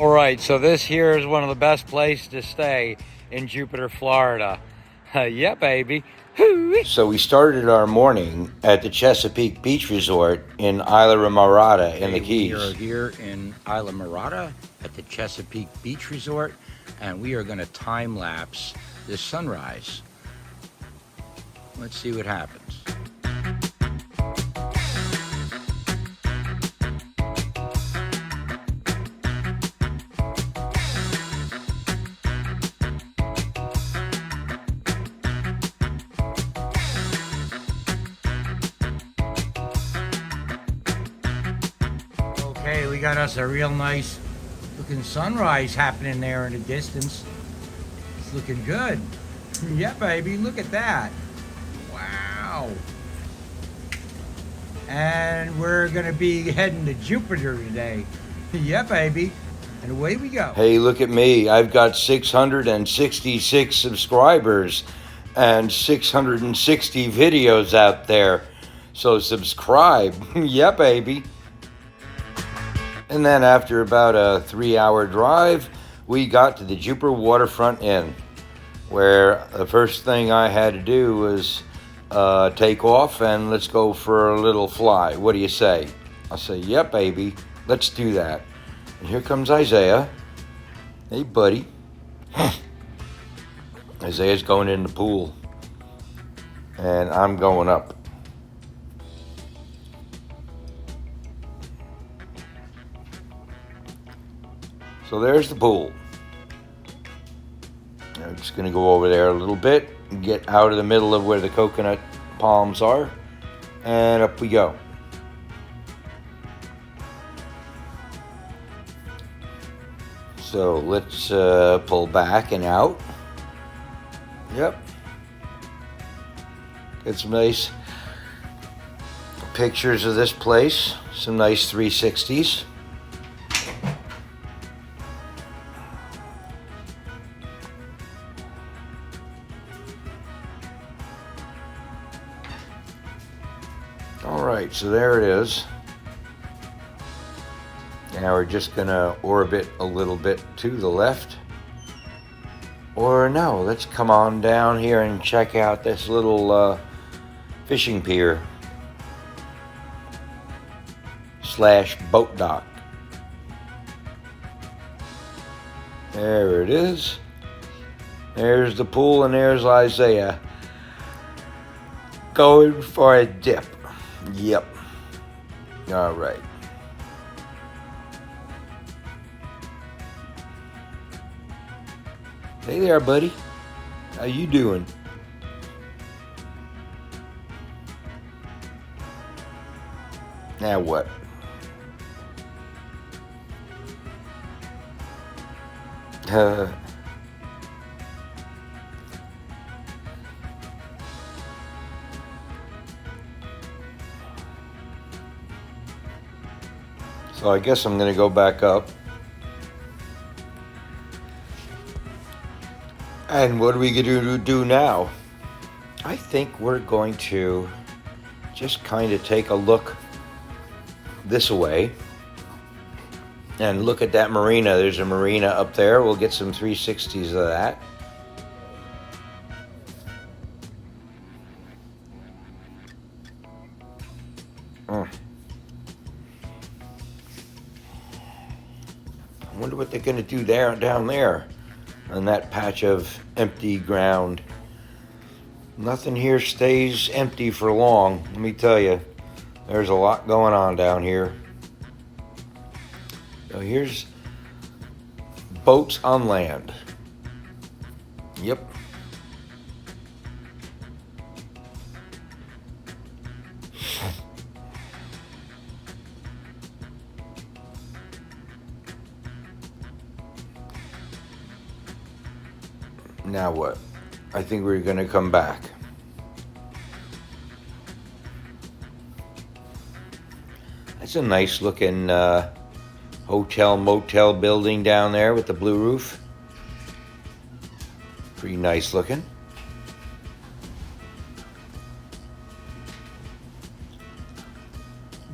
All right, so this here is one of the best places to stay in Jupiter, Florida. Yeah, baby. So we started our morning at the Chesapeake Beach Resort in Isla Marada in the Keys. We are here in Isla Marada at the Chesapeake Beach Resort, and we are going to time lapse this sunrise. Let's see what happens. Okay, we got us a real nice looking sunrise happening there in the distance. It's looking good. Yeah, baby, look at that. Wow. And we're gonna be heading to Jupiter today. Yeah, baby. And away we go. Hey, look at me. I've got 666 subscribers and 660 videos out there. So subscribe. Yeah, baby. And then after about a 3-hour drive, we got to the Jupiter Waterfront Inn, where the first thing I had to do was take off and let's go for a little fly. What do you say? I'll say, yep, baby, let's do that. And here comes Isaiah. Hey, buddy. Isaiah's going in the pool, and I'm going up. So there's the pool. I'm just going to go over there a little bit and get out of the middle of where the coconut palms are, and up we go. So let's pull back and out. Yep. Get some nice pictures of this place, some nice 360s. All right, so there it is. Now we're just gonna orbit a little bit to the left. Or no, let's come on down here and check out this little fishing pier / boat dock. There it is. There's the pool, and there's Isaiah going for a dip. Yep. All right. Hey there, buddy. How you doing? Now what? So I guess I'm going to go back up. And what are we going to do now? I think we're going to just kind of take a look this way and look at that marina. There's a marina up there. We'll get some 360s of that. I wonder what they're going to do there down there on that patch of empty ground. Nothing here stays empty for long, let me tell you. There's a lot going on down here. So here's boats on land. Yep. Now what? I think we're going to come back. That's a nice looking hotel motel building down there with the blue roof. Pretty nice looking.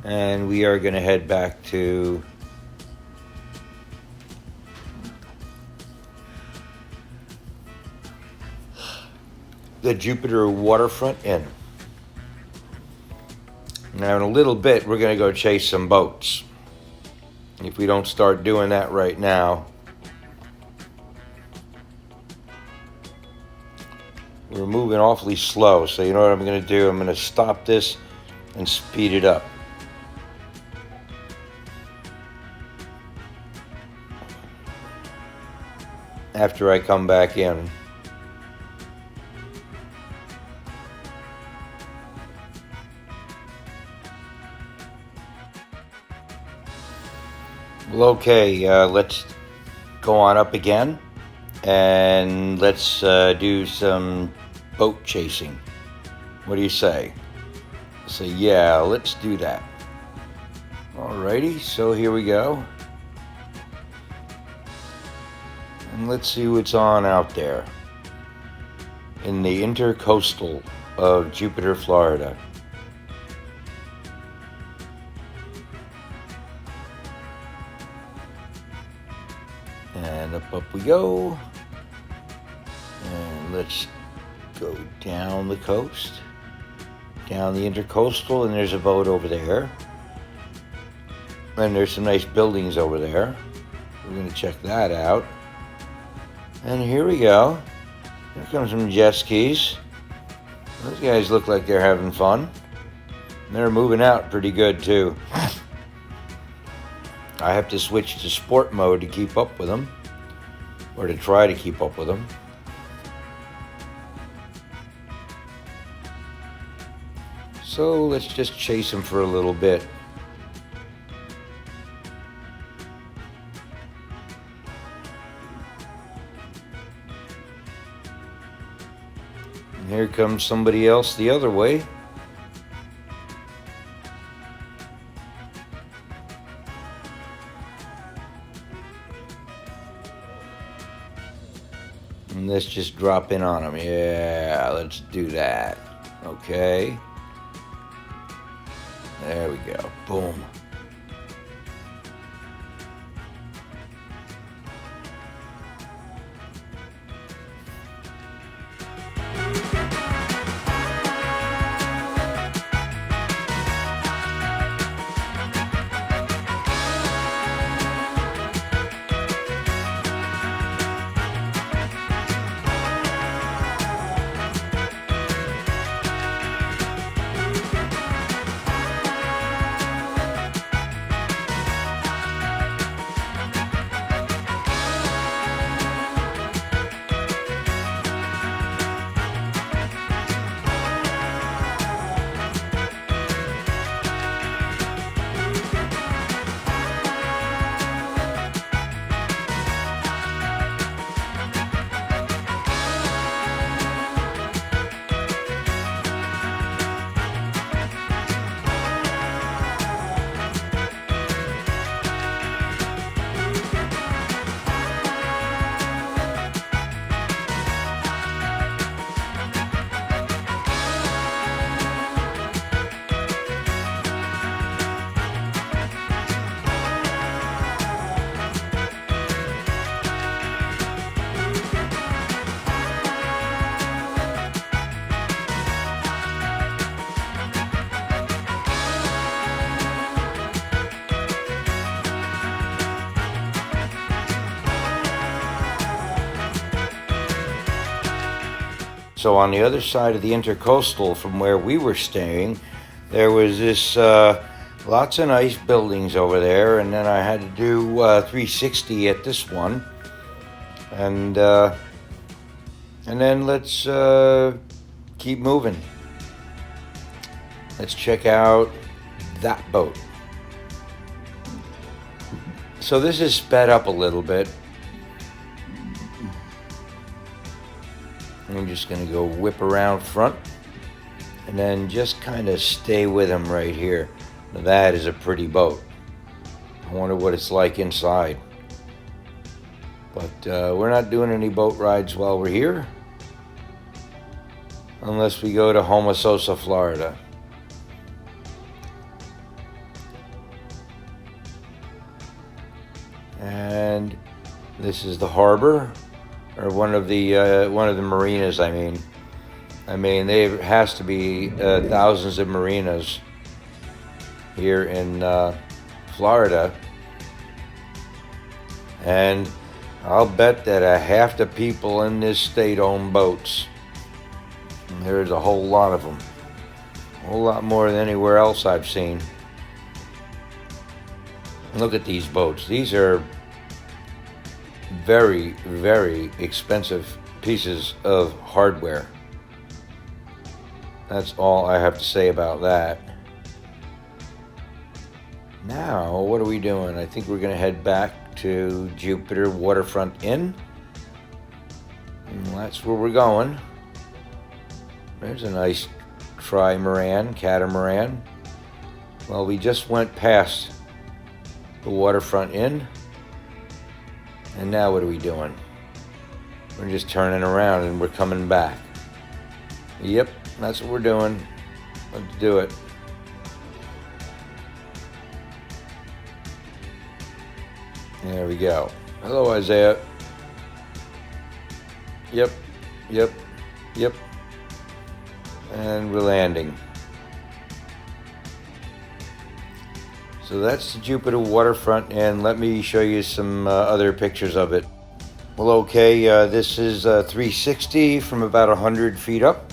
And we are going to head back to the Jupiter Waterfront Inn. Now in a little bit, we're going to go chase some boats. If we don't start doing that right now, we're moving awfully slow. So you know what I'm going to do? I'm going to stop this and speed it up. After I come back in. Well, okay, let's go on up again, and let's do some boat chasing. What do you say? So yeah, let's do that. Alrighty, so here we go. And let's see what's on out there in the intercoastal of Jupiter, Florida. And up we go. And let's go down the coast, down the intercoastal, and there's a boat over there. And there's some nice buildings over there. We're going to check that out. And here we go. Here comes some jet skis. Those guys look like they're having fun. And they're moving out pretty good too. I have to switch to sport mode to keep up with them, or to try to keep up with them. So let's just chase them for a little bit. And here comes somebody else the other way. And let's just drop in on them. Yeah, let's do that. Okay. There we go. Boom. So on the other side of the intercoastal from where we were staying, there was this lots of nice buildings over there, and then I had to do 360 at this one, and then let's keep moving. Let's check out that boat. So this is sped up a little bit. I'm just going to go whip around front and then just kind of stay with him right here. Now that is a pretty boat. I wonder what it's like inside. But we're not doing any boat rides while we're here, unless we go to Homosassa, Florida. And this is the harbor, or one of the marinas, I mean. I mean, there has to be thousands of marinas here in Florida. And I'll bet that half the people in this state own boats. And there's a whole lot of them. A whole lot more than anywhere else I've seen. Look at these boats. These are very, very expensive pieces of hardware. That's all I have to say about that. Now, what are we doing? I think we're going to head back to Jupiter Waterfront Inn. And that's where we're going. There's a nice catamaran. Well, we just went past the Waterfront Inn. And now what are we doing? We're just turning around and we're coming back. Yep, that's what we're doing. Let's do it. There we go. Hello, Isaiah. Yep. And we're landing. So that's the Jupiter Waterfront, and let me show you some other pictures of it. Well, okay, this is 360 from about 100 feet up,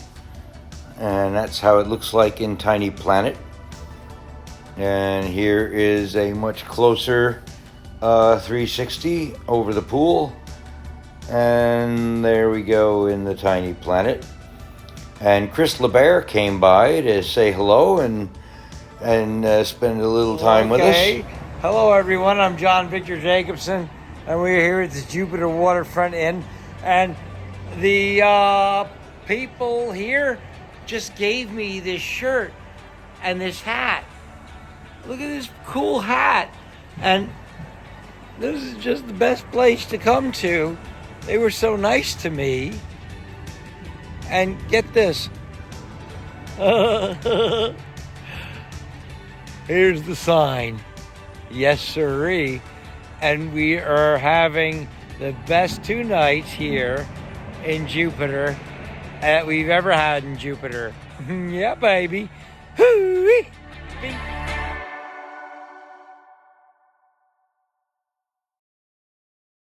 and that's how it looks like in Tiny Planet. And here is a much closer 360 over the pool, and there we go in the Tiny Planet. And Chris LeBear came by to say hello and spend a little time with us. Hello, everyone. I'm John Victor Jacobson, and we're here at the Jupiter Waterfront Inn. And the people here just gave me this shirt and this hat. Look at this cool hat. And this is just the best place to come to. They were so nice to me. And get this. Here's the sign. Yes, sirree. And we are having the best 2 nights here in Jupiter that we've ever had in Jupiter. Yeah, baby. Hoo-wee.